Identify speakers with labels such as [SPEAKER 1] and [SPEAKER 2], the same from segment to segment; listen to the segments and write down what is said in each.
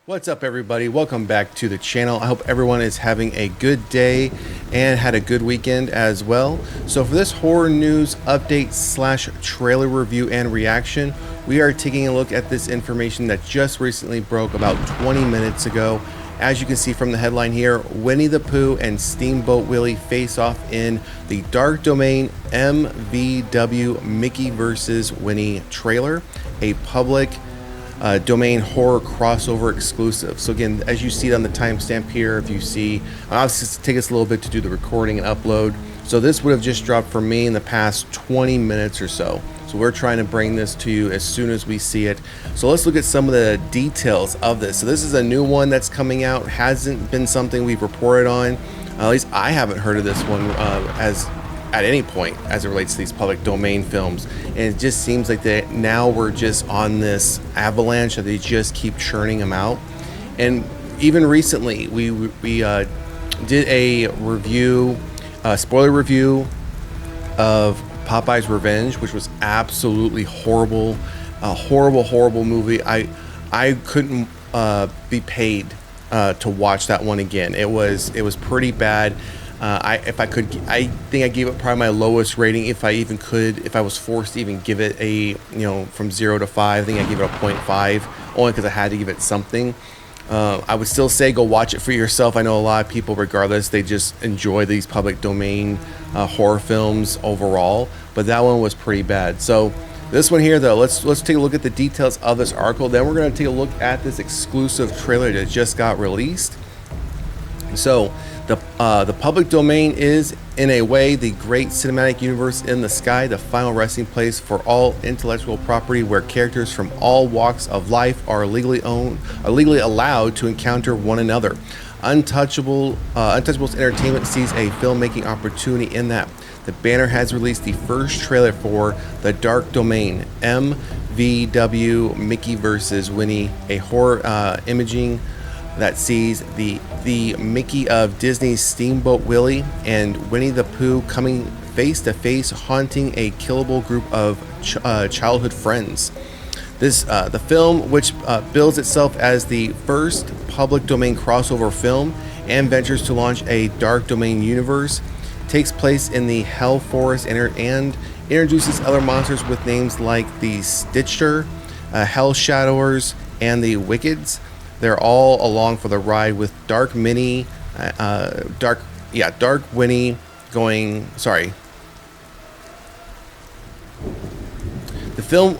[SPEAKER 1] What's up, everybody? Welcome back to the channel. I hope everyone is having a good day and had a good weekend as well. So for this horror news update slash trailer review and reaction, we are taking a look at this information that just recently broke about 20 minutes ago. As you can see from the headline here, Winnie-the-Pooh and Steamboat Willie face off in the Dark Domain MVW Mickey-Vs-Winnie trailer, a public domain horror crossover exclusive. So again, as you see it on the timestamp here, if you see, obviously it takes us a little bit to do the recording and upload. So this would have just dropped for me in the past 20 minutes or so. So we're trying to bring this to you as soon as we see it. So let's look at some of the details of this. So this is a new one that's coming out. Hasn't been something we've reported on. At least I haven't heard of this one as at any point as it relates to these public domain films, and it just seems like that now we're just on this avalanche that they just keep churning them out. And even recently we did a review, spoiler review of Popeye's Revenge, which was absolutely horrible, a horrible movie. I couldn't be paid to watch that one again. It was pretty bad. I think I gave it probably my lowest rating if I was forced to even give it a, from 0 to 5. I think I gave it a 0.5 only because I had to give it something. I would still say go watch it for yourself. I know a lot of people, regardless, they just enjoy these public domain horror films overall, but that one was pretty bad. So this one here, though, let's take a look at the details of this article. Then we're going to take a look at this exclusive trailer that just got released. So the public domain is, in a way, the great cinematic universe in the sky, the final resting place for all intellectual property, where characters from all walks of life are legally allowed to encounter one another. Untouchables Entertainment sees a filmmaking opportunity in that. The banner has released the first trailer for The Dark Domain, MVW Mickey vs. Winnie, a horror imaging that sees the Mickey of Disney's Steamboat Willie and Winnie-the-Pooh coming face to face, haunting a killable group of childhood friends. The film, which bills itself as the first public domain crossover film and ventures to launch a dark domain universe, takes place in the Hell Forest and introduces other monsters with names like the Stitcher, Hell Shadowers, and the Wickeds. They're all along for the ride with Dark Winnie going. Sorry. The film,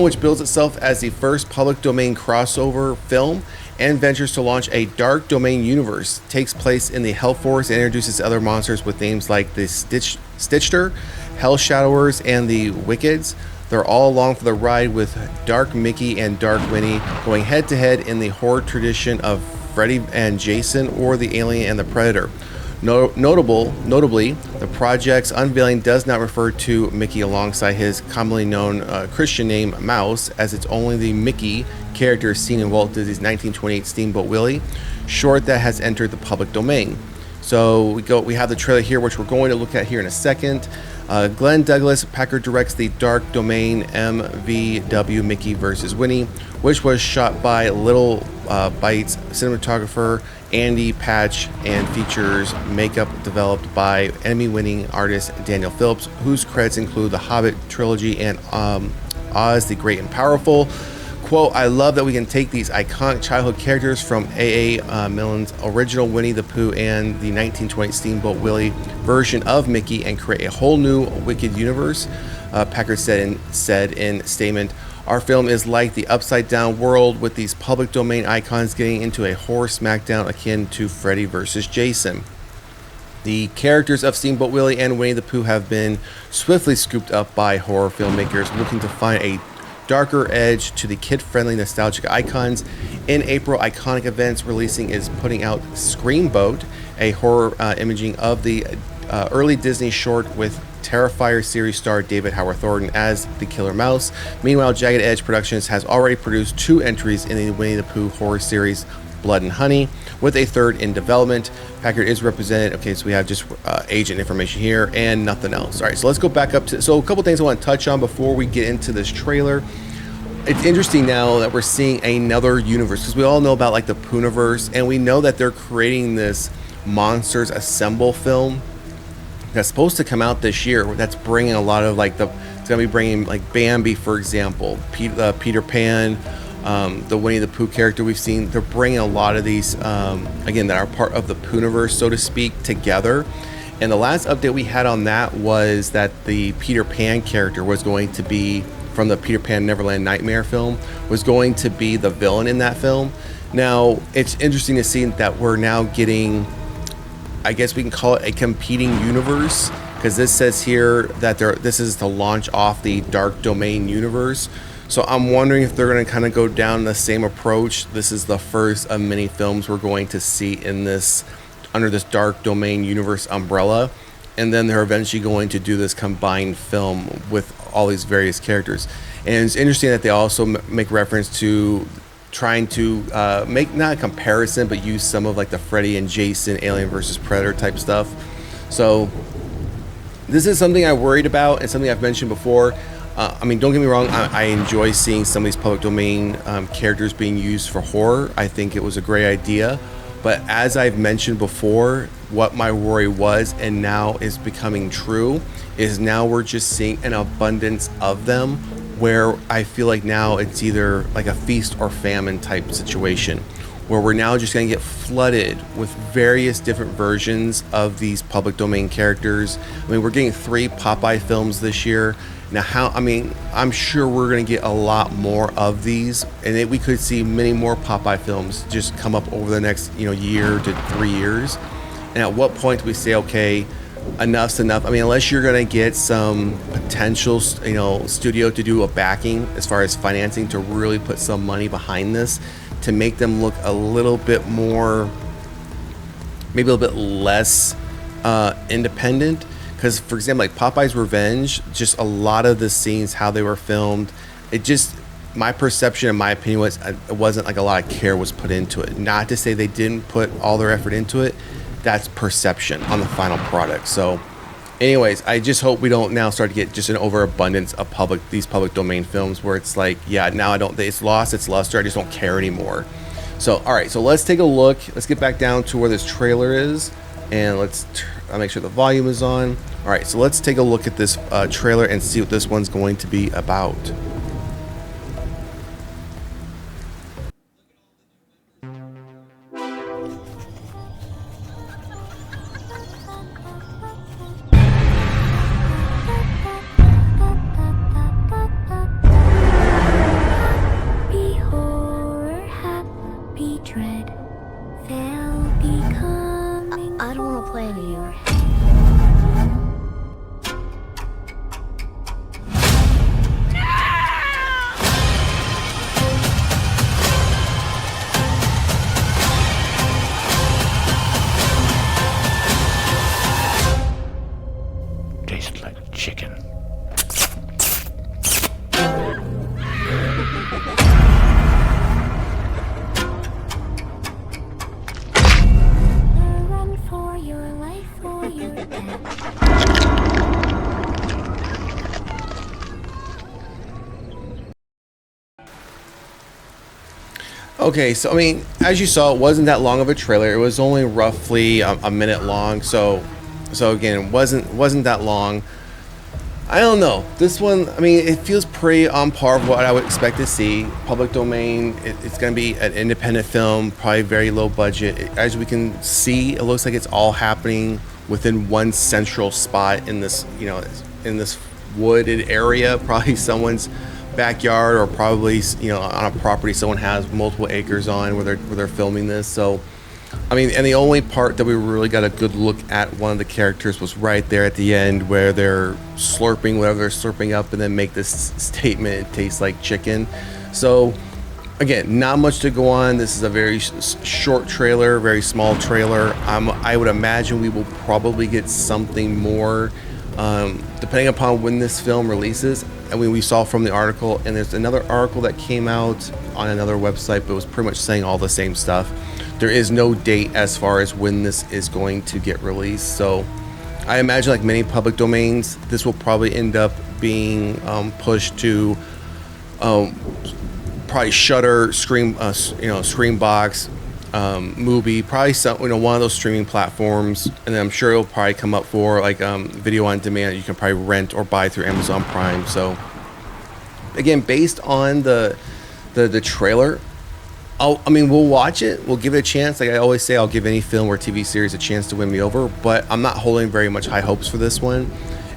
[SPEAKER 1] which bills itself as the first public domain crossover film and ventures to launch a dark domain universe, takes place in the Hell Forest and introduces other monsters with names like the Stitcher, Hell Shadowers, and the Wickeds. They're all along for the ride with Dark Mickey and Dark Winnie going head to head in the horror tradition of Freddy and Jason, or the Alien and the Predator. Notably, the project's unveiling does not refer to Mickey alongside his commonly known Christian name Mouse, as it's only the Mickey character seen in Walt Disney's 1928 Steamboat Willie short that has entered the public domain. So we have the trailer here, which we're going to look at here in a second. Glenn Douglas Packard directs the Dark Domain MVW Mickey vs. Winnie, which was shot by Little Bites cinematographer Andy Patch and features makeup developed by Emmy-winning artist Daniel Phillips, whose credits include the Hobbit trilogy and Oz the Great and Powerful. Quote, "I love that we can take these iconic childhood characters from A.A. Milne's original Winnie-the-Pooh and the 1920 Steamboat Willie version of Mickey and create a whole new wicked universe," Packard said in statement. "Our film is like the upside down world, with these public domain icons getting into a horror smackdown akin to Freddy vs. Jason. The characters of Steamboat Willie and Winnie-the-Pooh have been swiftly scooped up by horror filmmakers looking to find a darker edge to the kid-friendly nostalgic icons. In April, Iconic Events Releasing is putting out Screamboat, a horror imaging of the early Disney short with Terrifier series star David Howard Thornton as the Killer Mouse. Meanwhile, Jagged Edge Productions has already produced 2 entries in the Winnie-the-Pooh horror series Blood and Honey, with a 3rd in development. Packard is represented. Okay, so we have just agent information here and nothing else. All right, so let's go back up to, so a couple things I want to touch on before we get into this trailer. it's interesting now that we're seeing another universe, because we all know about like the Pooniverse, and we know that they're creating this Monsters Assemble film that's supposed to come out this year. That's bringing a lot of like it's gonna be bringing like Bambi, for example, Peter Pan, the Winnie-the-Pooh character we've seen. They're bringing a lot of these again that are part of the Pooniverse, so to speak, together. And the last update we had on that was that the Peter Pan character was going to be from the Peter Pan Neverland Nightmare film, was going to be the villain in that film. Now, it's interesting to see that we're now getting, I guess we can call it a competing universe, because this says here that this is to launch off the Dark Domain universe. So I'm wondering if they're going to kind of go down the same approach. This is the first of many films we're going to see in this, under this Dark Domain universe umbrella, and then they're eventually going to do this combined film with all these various characters. And it's interesting that they also make reference to trying to make not a comparison, but use some of like the Freddy and Jason Alien versus Predator type stuff. So this is something I worried about, and something I've mentioned before. I mean, don't get me wrong, I enjoy seeing some of these public domain characters being used for horror. I think it was a great idea. But as I've mentioned before, what my worry was, and now is becoming true, is now we're just seeing an abundance of them, where I feel like now it's either like a feast or famine type situation, where we're now just going to get flooded with various different versions of these public domain characters. I mean, we're getting 3 Popeye films this year. Now, I'm sure we're going to get a lot more of these, and we could see many more Popeye films just come up over the next, year to 3 years. And at what point do we say, okay, enough's enough? I mean, unless you're going to get some potential, studio to do a backing as far as financing to really put some money behind this to make them look a little bit more, maybe a little bit less independent. Because, for example, like Popeye's Revenge, just a lot of the scenes, how they were filmed, it just, my perception and my opinion was it wasn't like a lot of care was put into it. Not to say they didn't put all their effort into it. That's perception on the final product. So anyways, I just hope we don't now start to get just an overabundance of these public domain films where it's like, yeah, now it's lost its luster. I just don't care anymore. So, all right, so let's take a look. Let's get back down to where this trailer is, and let's make sure the volume is on. All right, so let's take a look at this trailer and see what this one's going to be about.
[SPEAKER 2] Happy horror, happy dread, they'll be coming. I don't want to play anymore.
[SPEAKER 3] Tastes like chicken.
[SPEAKER 2] Run for your life or your death.
[SPEAKER 1] Okay, so I mean, as you saw, it wasn't that long of a trailer. It was only roughly a minute long. So again, it wasn't that long. I don't know. This one, I mean, it feels pretty on par with what I would expect to see. Public domain, it's going to be an independent film, probably very low budget. As we can see, it looks like it's all happening within one central spot in this, in this wooded area, probably someone's backyard, or probably, on a property someone has multiple acres on where they're filming this. So I mean, and the only part that we really got a good look at one of the characters was right there at the end, where they're slurping whatever they're slurping up and then make this statement, it tastes like chicken. So again, not much to go on. This is a very short trailer, very small trailer. I would imagine we will probably get something more depending upon when this film releases. And we saw from the article, and there's another article that came out on another website, but it was pretty much saying all the same stuff. There is no date as far as when this is going to get released. So I imagine, like many public domains, this will probably end up being pushed to probably Shudder, Screambox, Mubi, probably some, one of those streaming platforms, and then I'm sure it'll probably come up for like video on demand. You can probably rent or buy through Amazon Prime. So again, based on the trailer, we'll watch it. We'll give it a chance. Like I always say, I'll give any film or TV series a chance to win me over, but I'm not holding very much high hopes for this one.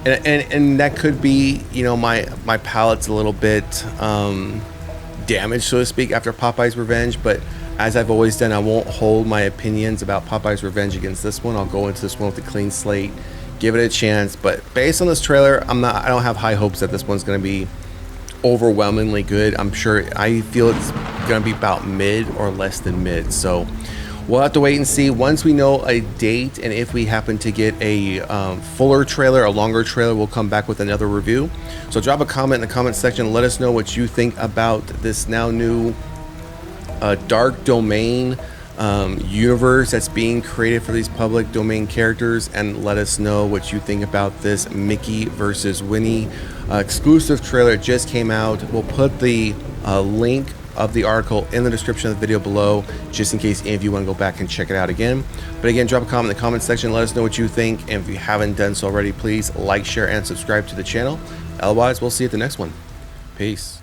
[SPEAKER 1] And that could be, my palate's a little bit damaged, so to speak, after Popeye's Revenge. But as I've always done, I won't hold my opinions about Popeye's Revenge against this one. I'll go into this one with a clean slate, give it a chance. But based on this trailer, I don't have high hopes that this one's going to be overwhelmingly good. I feel it's going to be about mid or less than mid. So we'll have to wait and see. Once we know a date, and if we happen to get a fuller trailer, a longer trailer, we'll come back with another review. So drop a comment in the comment section. Let us know what you think about this now new dark domain universe that's being created for these public domain characters, and let us know what you think about this Mickey-Vs-Winnie exclusive trailer. It just came out. We'll put the link of the article in the description of the video below, just in case any of you want to go back and check it out again. But again, drop a comment in the comment section. Let us know what you think, and if you haven't done so already, please like, share, and subscribe to the channel. Otherwise, we'll see you at the next one. Peace.